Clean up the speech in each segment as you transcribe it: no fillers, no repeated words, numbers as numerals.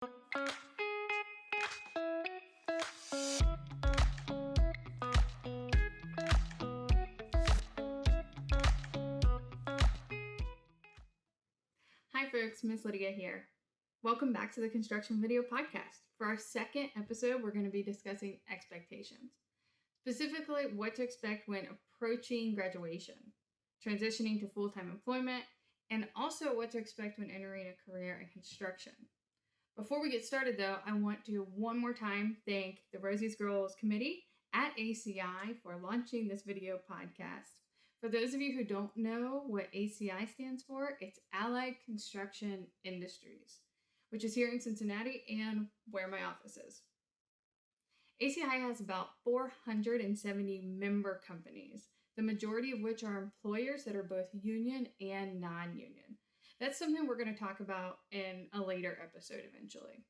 Hi folks, Miss Lydia here. Welcome back to the Construction Video Podcast. For our second episode, we're going to be discussing expectations. Specifically, what to expect when approaching graduation, transitioning to full-time employment, and also what to expect when entering a career in construction. Before we get started though, I want to one more time thank the Rosie's Girls Committee at ACI for launching this video podcast. For those of you who don't know what ACI stands for, it's Allied Construction Industries, which is here in Cincinnati and where my office is. ACI has about 470 member companies, the majority of which are employers that are both union and non-union. That's something we're going to talk about in a later episode eventually.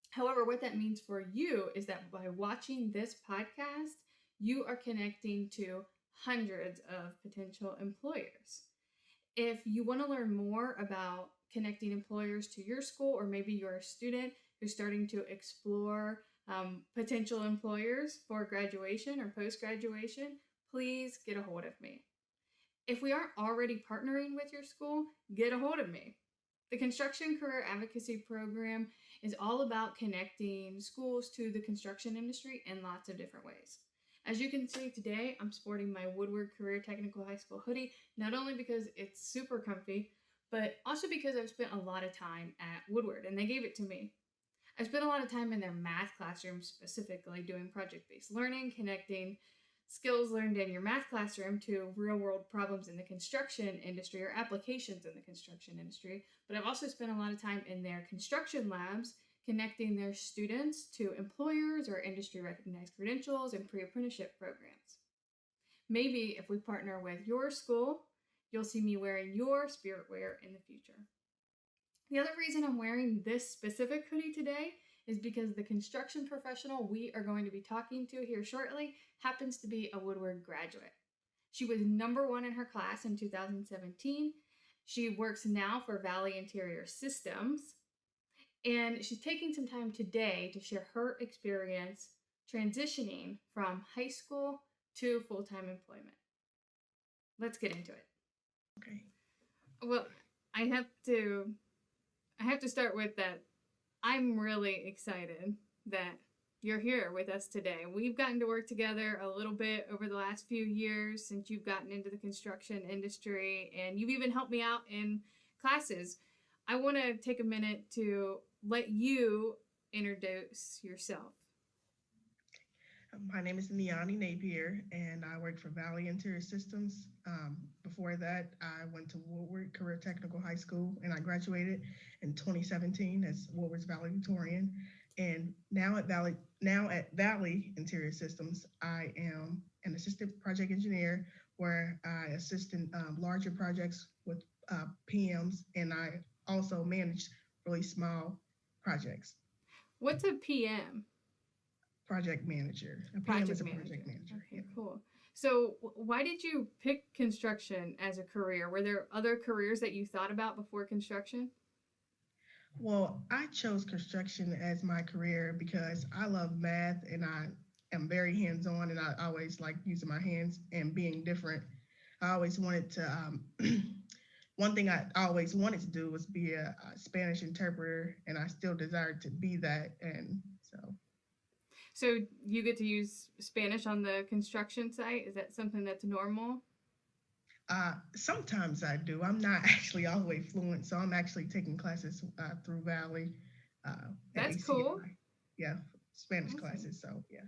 However, what that means for you is that by watching this podcast, you are connecting to hundreds of potential employers. If you want to learn more about connecting employers to your school, or maybe you're a student who's starting to explore potential employers for graduation or post-graduation, please get a hold of me. If we aren't already partnering with your school, get a hold of me. The Construction Career Advocacy Program is all about connecting schools to the construction industry in lots of different ways. As you can see today, I'm sporting my Woodward Career Technical High School hoodie, not only because it's super comfy, but also because I've spent a lot of time at Woodward and they gave it to me. I spent a lot of time in their math classroom, specifically doing project-based learning, connecting skills learned in your math classroom to real-world problems in the construction industry or applications in the construction industry. But I've also spent a lot of time in their construction labs, connecting their students to employers or industry-recognized credentials and pre-apprenticeship programs. Maybe if we partner with your school, you'll see me wearing your spirit wear in the future. The other reason I'm wearing this specific hoodie today is because the construction professional we are going to be talking to here shortly happens to be a Woodward graduate. She was #1 in her class in 2017. She works now for Valley Interior Systems, and she's taking some time today to share her experience transitioning from high school to full-time employment. Let's get into it. Okay. Well, I have to start with that. I'm really excited that you're here with us today. We've gotten to work together a little bit over the last few years since you've gotten into the construction industry, and you've even helped me out in classes. I want to take a minute to let you introduce yourself. My name is Napier, and I work for Valley Interior Systems. Before that, I went to Woodward Career Technical High School, and I graduated in 2017 as Woodward's valedictorian. And now at Valley Interior Systems, I am an assistant project engineer, where I assist in larger projects with PMs, and I also manage really small projects. What's a PM? Project manager. A PM is a project manager. Okay, Yeah. cool. So why did you pick construction as a career? Were there other careers that you thought about before construction? Well, I chose construction as my career because I love math and I am very hands-on, and I always like using my hands and being different. I always wanted to, one thing I always wanted to do was be a Spanish interpreter, and I still desired to be that. And So you get to use Spanish on the construction site? Is that something that's normal? Sometimes I do. I'm not actually all the way fluent, so I'm actually taking classes through Valley. That's ACI. cool. Yeah, Spanish Awesome. classes, so yeah.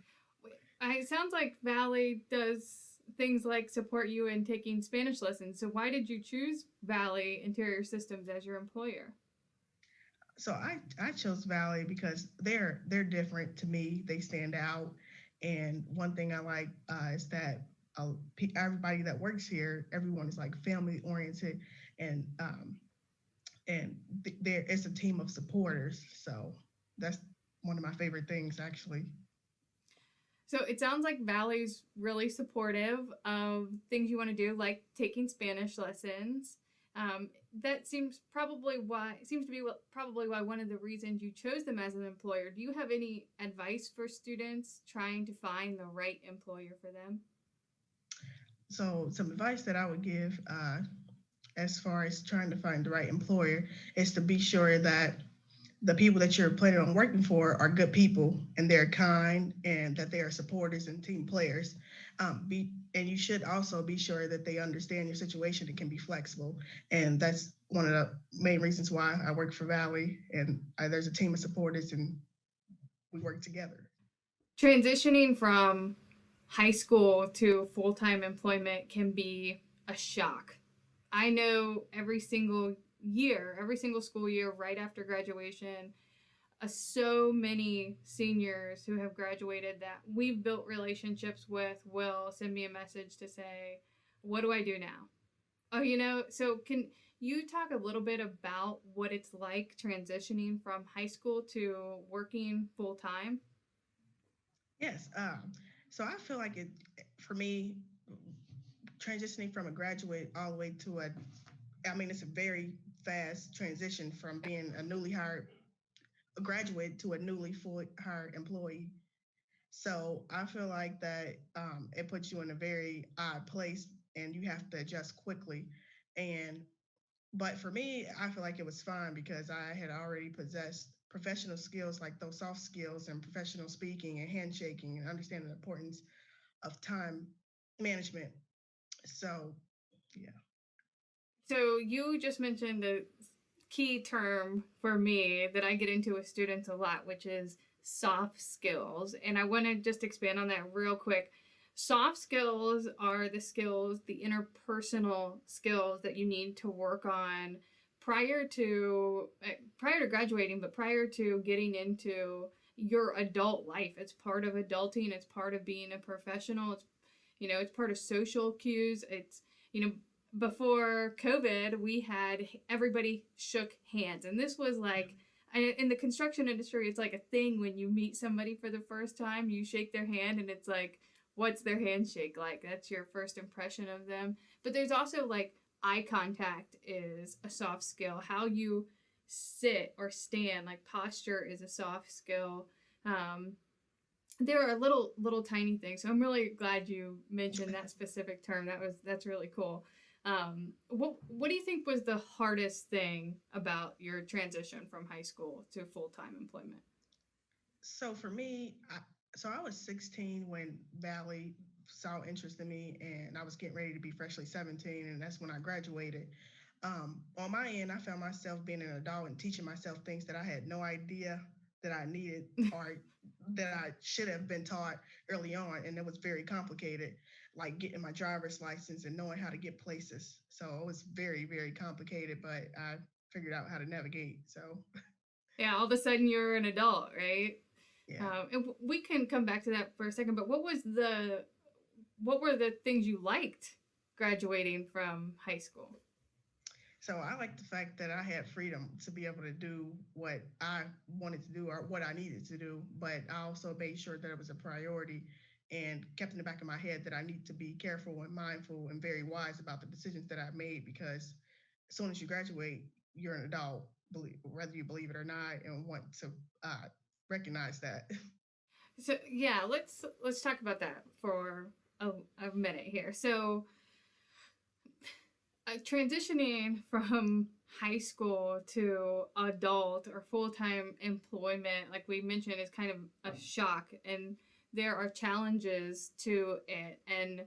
It sounds like Valley does things like support you in taking Spanish lessons. So why did you choose Valley Interior Systems as your employer? So I chose Valley because they're different to me. They stand out, and one thing I like is that everybody that works here, everyone is like family oriented, and it's a team of supporters. So that's one of my favorite things, actually. So it sounds like Valley's really supportive of things you want to do, like taking Spanish lessons. Um, that seems to be probably why one of the reasons you chose them as an employer. Do you have any advice for students trying to find the right employer for them? So, some advice that I would give as far as trying to find the right employer is to be sure that the people that you're planning on working for are good people and they're kind and that they are supporters and team players. And you should also be sure that they understand your situation and can be flexible. And that's one of the main reasons why I work for Valley. And there's a team of supporters and we work together. Transitioning from high school to full time employment can be a shock. I know every single school year right after graduation, so many seniors who have graduated that we've built relationships with will send me a message to say, what do I do now? Oh, so can you talk a little bit about what it's like transitioning from high school to working full time? Yes. So I feel like for me, transitioning from a graduate all the way to it's a very fast transition from being a newly hired a graduate to a newly full hired employee. So I feel like that it puts you in a very odd place and you have to adjust quickly. And but for me, I feel like it was fine because I had already possessed professional skills like those soft skills and professional speaking and handshaking and understanding the importance of time management. So yeah. So you just mentioned a key term for me that I get into with students a lot, which is soft skills. And I want to just expand on that real quick. Soft skills are the skills, the interpersonal skills that you need to work on prior to graduating, but prior to getting into your adult life. It's part of adulting, it's part of being a professional. It's part of social cues. You know, before COVID, we had everybody shook hands. And this was like, in the construction industry, it's like a thing when you meet somebody for the first time, you shake their hand and it's like, what's their handshake like? That's your first impression of them. But there's also like eye contact is a soft skill. How you sit or stand, like posture is a soft skill. Um, there are little tiny things. So I'm really glad you mentioned that specific term. That's really cool. What do you think was the hardest thing about your transition from high school to full time employment? So for me, I was 16 when Valley saw interest in me, and I was getting ready to be freshly 17, and that's when I graduated. On my end, I found myself being an adult and teaching myself things that I had no idea that I needed or that I should have been taught early on, and it was very complicated, like getting my driver's license and knowing how to get places. So it was very, very complicated, but I figured out how to navigate. So Yeah, all of a sudden you're an adult, right? yeah. And we can come back to that for a second. But what were the things you liked graduating from high school? So I like the fact that I had freedom to be able to do what I wanted to do or what I needed to do, but I also made sure that it was a priority and kept in the back of my head that I need to be careful and mindful and very wise about the decisions that I made because as soon as you graduate, you're an adult, whether you believe it or not, and want to recognize that. So yeah, let's talk about that for a minute here. So transitioning from high school to adult or full-time employment, like we mentioned, is kind of a shock, and there are challenges to it. And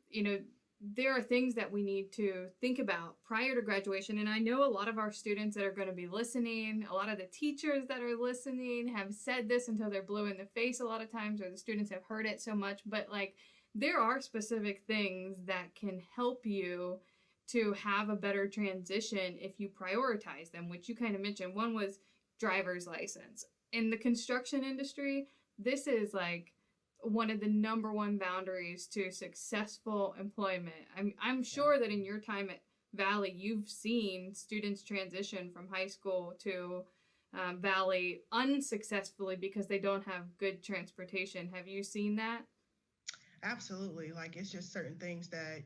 you know there are things that we need to think about prior to graduation. And I know a lot of our students that are going to be listening, a lot of the teachers that are listening have said this until they're blue in the face a lot of times, or the students have heard it so much, but like there are specific things that can help you to have a better transition if you prioritize them, which you kind of mentioned. One was driver's license. In the construction industry, this is like one of the number one boundaries to successful employment. I'm sure that in your time at Valley, you've seen students transition from high school to Valley unsuccessfully because they don't have good transportation. Have you seen that? Absolutely. Like it's just certain things that,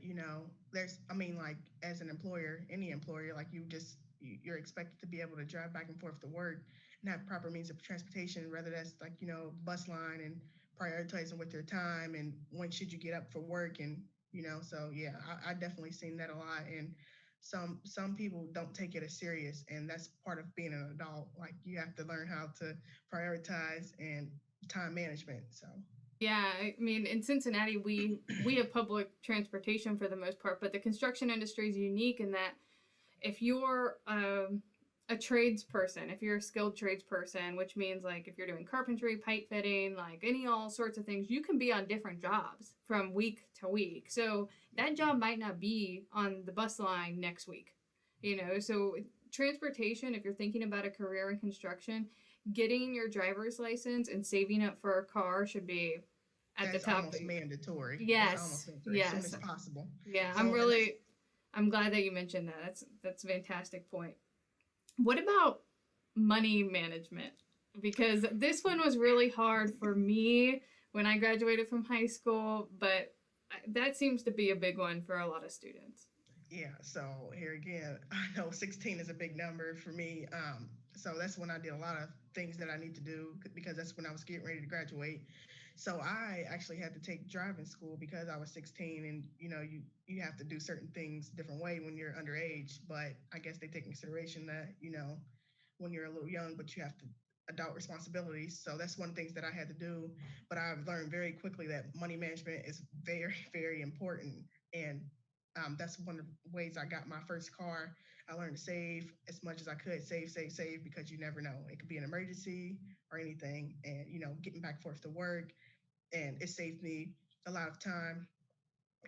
there's, I mean, like as an employer, any employer, like you're expected to be able to drive back and forth to work and have proper means of transportation, whether that's like, bus line and prioritizing with your time and when should you get up for work. And, so yeah, I definitely seen that a lot. And some people don't take it as serious. And that's part of being an adult. Like you have to learn how to prioritize and time management. So Yeah, I mean, in Cincinnati, we have public transportation for the most part, but the construction industry is unique in that if you're a tradesperson, if you're a skilled tradesperson, which means like if you're doing carpentry, pipe fitting, like any all sorts of things, you can be on different jobs from week to week. So that job might not be on the bus line next week, So transportation, if you're thinking about a career in construction, getting your driver's license and saving up for a car should be at the that's top. almost mandatory. That's almost Yes, mandatory as soon yes, as possible. yeah. So, and that's I'm glad that you mentioned that. That's a fantastic point. What about money management? Because this one was really hard for me when I graduated from high school, but that seems to be a big one for a lot of students. yeah. So here again, I know 16 is a big number for me. So that's when I did a lot of things that I need to do because that's when I was getting ready to graduate. So I actually had to take driving school because I was 16, and you have to do certain things different way when you're underage. But I guess they take in consideration that when you're a little young, but you have to adult responsibilities. So that's one of the things that I had to do. But I've learned very quickly that money management is very, very important. And that's one of the ways I got my first car. I learned to save as much as I could, save, because you never know. It could be an emergency or anything. And, getting back and forth to work. And it saved me a lot of time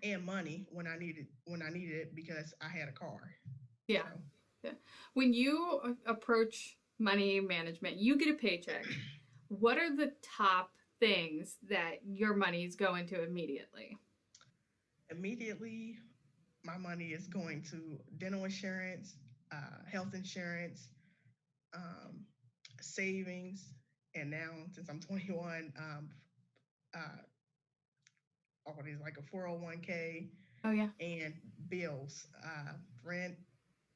and money when I needed it because I had a car. Yeah. So Yeah. When you approach money management, you get a paycheck. What are the top things that your money is going to immediately? immediately my money is going to dental insurance, health insurance, um, savings, and now since I'm 21, uh, all these like a 401k Oh yeah. and bills, rent,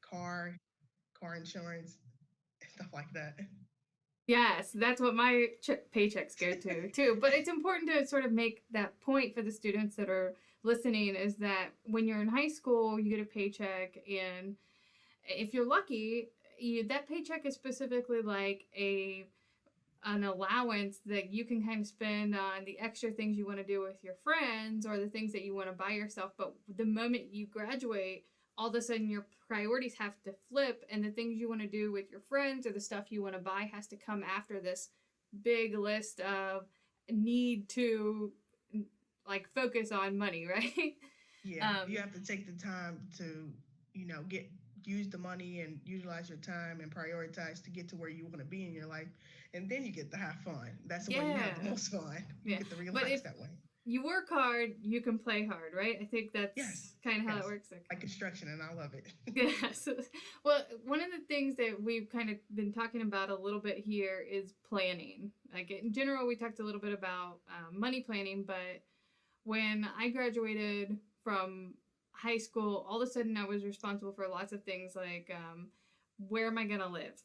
car, car insurance, stuff like that. Yes, that's what my paychecks go to too. But it's important to sort of make that point for the students that are listening is that when you're in high school, you get a paycheck, and if you're lucky, that paycheck is specifically like a an allowance that you can kind of spend on the extra things you want to do with your friends or the things that you want to buy yourself. But the moment you graduate, all of a sudden your priorities have to flip, and the things you want to do with your friends or the stuff you want to buy has to come after this big list of need to like focus on money, right? Yeah, you um, have to take the time to, get use the money and utilize your time and prioritize to get to where you want to be in your life, and then you get to have fun. That's when you have the yeah, most fun. You yeah. get to But relax if that way. you work hard, you can play hard, right? I think that's Yes, kind of how it yes, works. Okay. like construction, and I love it. Yes. Well, one of the things that we've kind of been talking about a little bit here is planning. Like in general, we talked a little bit about money planning, but when I graduated from high school, all of a sudden I was responsible for lots of things like where am I going to live?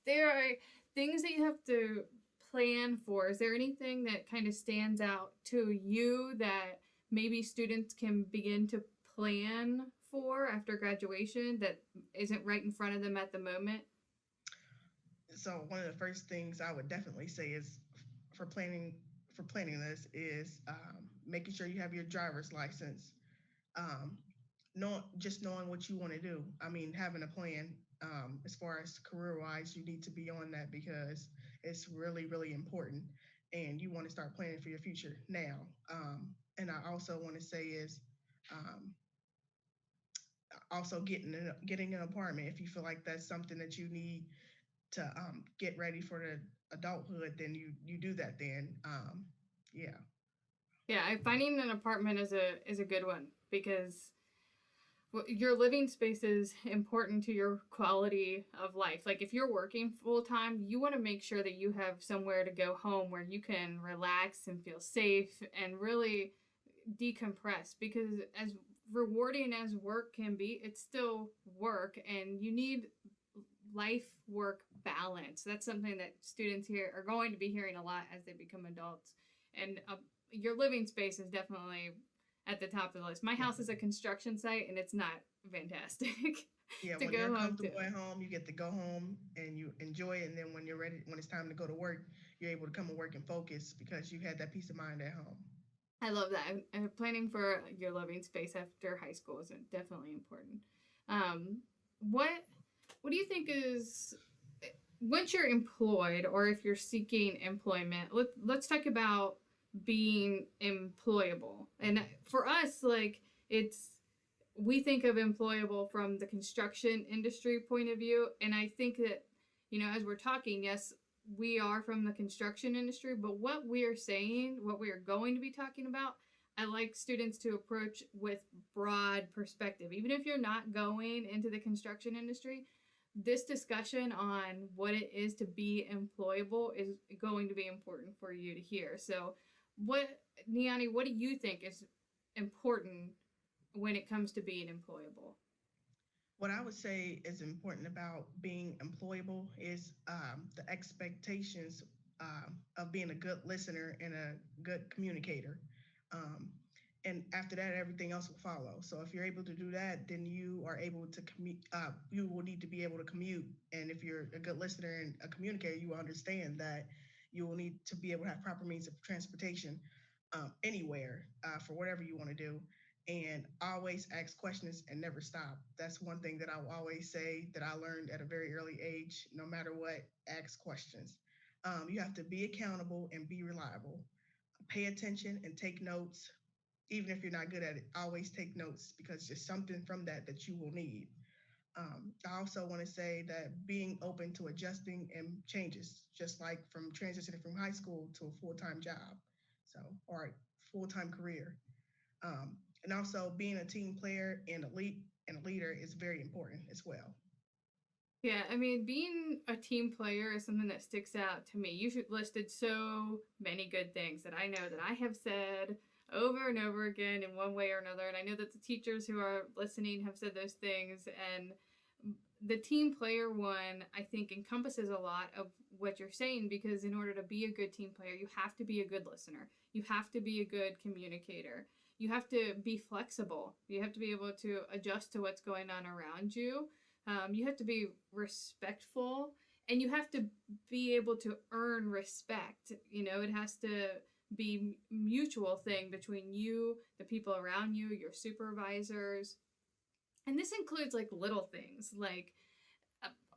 There are things that you have to plan for. Is there anything that kind of stands out to you that maybe students can begin to plan for after graduation that isn't right in front of them at the moment? So one of the first things I would definitely say is for planning for planning this is making sure you have your driver's license. Um, just knowing what you want to do. I mean, having a plan as far as career wise, you need to be on that because it's really, really important. And you want to start planning for your future now. And I also want to say is um, also getting an apartment. If you feel like that's something that you need to get ready for the adulthood, then you do that. Then yeah. Yeah, finding an apartment is a good one because your living space is important to your quality of life. Like if you're working full time, you want to make sure that you have somewhere to go home where you can relax and feel safe and really decompress, because as rewarding as work can be, it's still work, and you need life work balance. That's something that students here are going to be hearing a lot as they become adults. And your living space is definitely at the top of the list. My Yeah. house is a construction site, and it's not fantastic Yeah, to when you're go home to. comfortable at home, you get to go home and you enjoy it. And then when you're ready, when it's time to go to work, you're able to come and work and focus because you had that peace of mind at home. I love that. Planning for your living space after high school is definitely important. Um, what What do you think is, once you're employed or if you're seeking employment? Let's talk about being employable. And for us, like, it's, we think of employable from the construction industry point of view, and I think that, as we're talking, yes, we are from the construction industry, but what we are saying, what we are going to be talking about, I like students to approach with broad perspective. Even if you're not going into the construction industry, this discussion on what it is to be employable is going to be important for you to hear. So, what, Niani, what do you think is important when it comes to being employable? What I would say is important about being employable is the expectations of being a good listener and a good communicator. Um, and after that, everything else will follow. So if you're able to do that, then you are able to commute. You will need to be able to commute. And if you're a good listener and a communicator, you will understand that you will need to be able to have proper means of transportation anywhere for whatever you want to do, and always ask questions and never stop. That's one thing that I will always say that I learned at a very early age. No matter what, ask questions. You have to be accountable and be reliable. Pay attention and take notes. Even if you're not good at it, always take notes because there's something from that you will need. I also want to say that being open to adjusting and changes, just like from transitioning from high school to a full time job, so or a full time career. And also being a team player and a leader is very important as well. Yeah, I mean, being a team player is something that sticks out to me. You've listed so many good things that I know that I have said over and over again in one way or another. And I know that the teachers who are listening have said those things. And the team player one, I think, encompasses a lot of what you're saying, because in order to be a good team player, you have to be a good listener. You have to be a good communicator. You have to be flexible. You have to be able to adjust to what's going on around you. You have to be respectful, and you have to be able to earn respect. It has to be mutual thing between you, the people around you, your supervisors. And this includes like little things like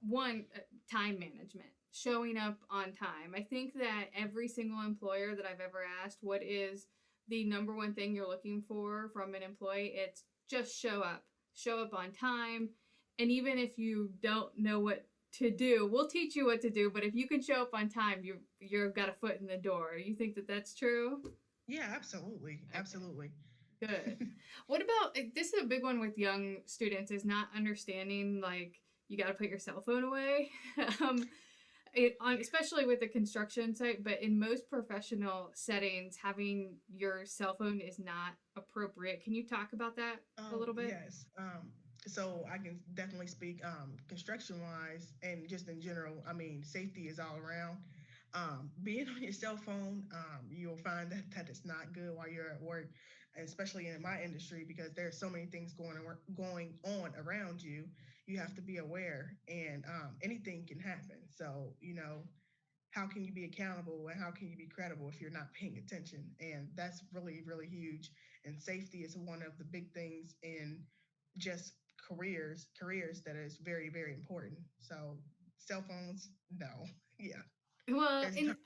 one, time management, showing up on time. I think that every single employer that I've ever asked, what is the number one thing you're looking for from an employee, it's just show up on time. And even if you don't know what to do, we'll teach you what to do, but if you can show up on time, you've got a foot in the door. You think that that's true? Yeah, absolutely, Okay, absolutely. good. What about, like, this is a big one with young students, is not understanding, like, you got to put your cell phone away. um, especially with a construction site, but in most professional settings, having your cell phone is not appropriate. Can you talk about that a little bit? Yes. So I can definitely speak construction wise and just in general. I mean, safety is all around. Being on your cell phone, you'll find that it's not good while you're at work, especially in my industry because there's so many things going on around you. You have to be aware, and anything can happen. So how can you be accountable and how can you be credible if you're not paying attention? And that's really, really huge. And safety is one of the big things in just careers that is very, very important. So cell phones, no. Yeah. Well, There's and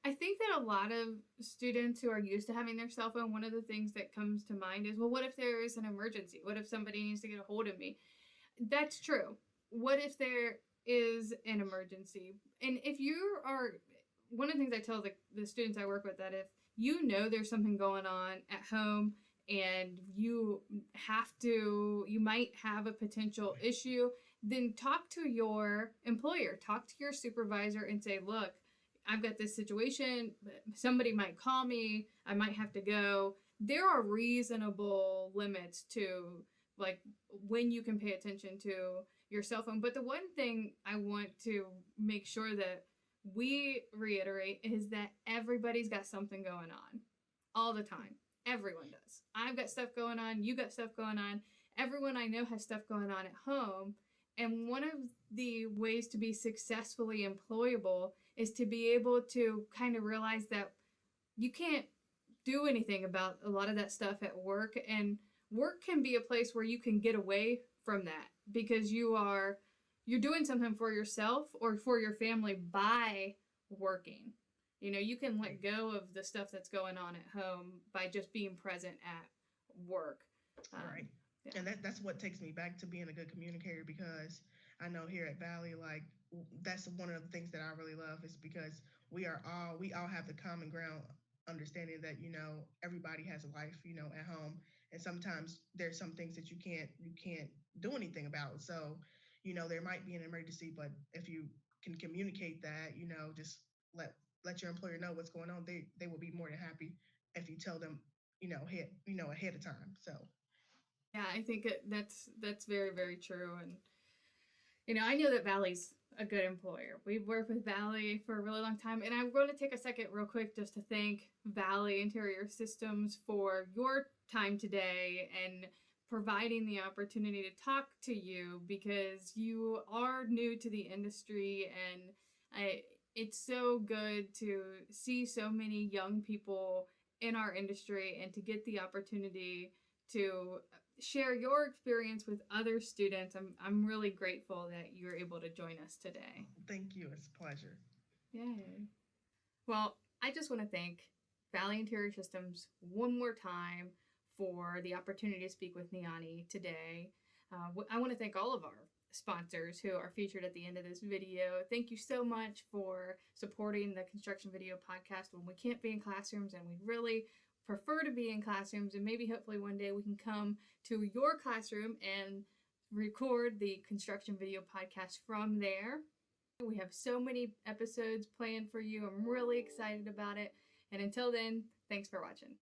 I think that a lot of students who are used to having their cell phone, one of the things that comes to mind is, well, what if there is an emergency? What if somebody needs to get a hold of me? That's true. What if there is an emergency? And if you are, one of the things I tell the students I work with, that if you know there's something going on at home and you might have a potential issue, then talk to your employer, talk to your supervisor and say, look, I've got this situation. Somebody might call me. I might have to go. There are reasonable limits to like when you can pay attention to your cell phone. But the one thing I want to make sure that we reiterate is that everybody's got something going on all the time. Everyone does. I've got stuff going on. You got stuff going on. Everyone I know has stuff going on at home. And one of the ways to be successfully employable is to be able to kind of realize that you can't do anything about a lot of that stuff at work. And work can be a place where you can get away from that because you're doing something for yourself or for your family by working. You can let go of the stuff that's going on at home by just being present at work. Right. Yeah. And that's what takes me back to being a good communicator, because I know here at Valley, like that's one of the things that I really love is because we all have the common ground understanding that, everybody has a life, at home. And sometimes there's some things that you can't do anything about. So, there might be an emergency, but if you can communicate that, just let your employer know what's going on, they will be more than happy if you tell them, ahead of time. So yeah, I think that's very, very true. And, I know that Valley's a good employer. We've worked with Valley for a really long time. And I'm going to take a second real quick just to thank Valley Interior Systems for your time today and providing the opportunity to talk to you, because you are new to the industry, and it's so good to see so many young people in our industry and to get the opportunity to share your experience with other students. I'm really grateful that you're able to join us today. Thank you. It's a pleasure. Yay. Well, I just want to thank Valley Interior Systems one more time for the opportunity to speak with Niani today. I want to thank all of our sponsors who are featured at the end of this video. Thank you so much for supporting the Construction Video Podcast when we can't be in classrooms, and we really prefer to be in classrooms, and maybe hopefully one day we can come to your classroom and record the Construction Video Podcast from there. We have so many episodes planned for you. I'm really excited about it. And until then, thanks for watching.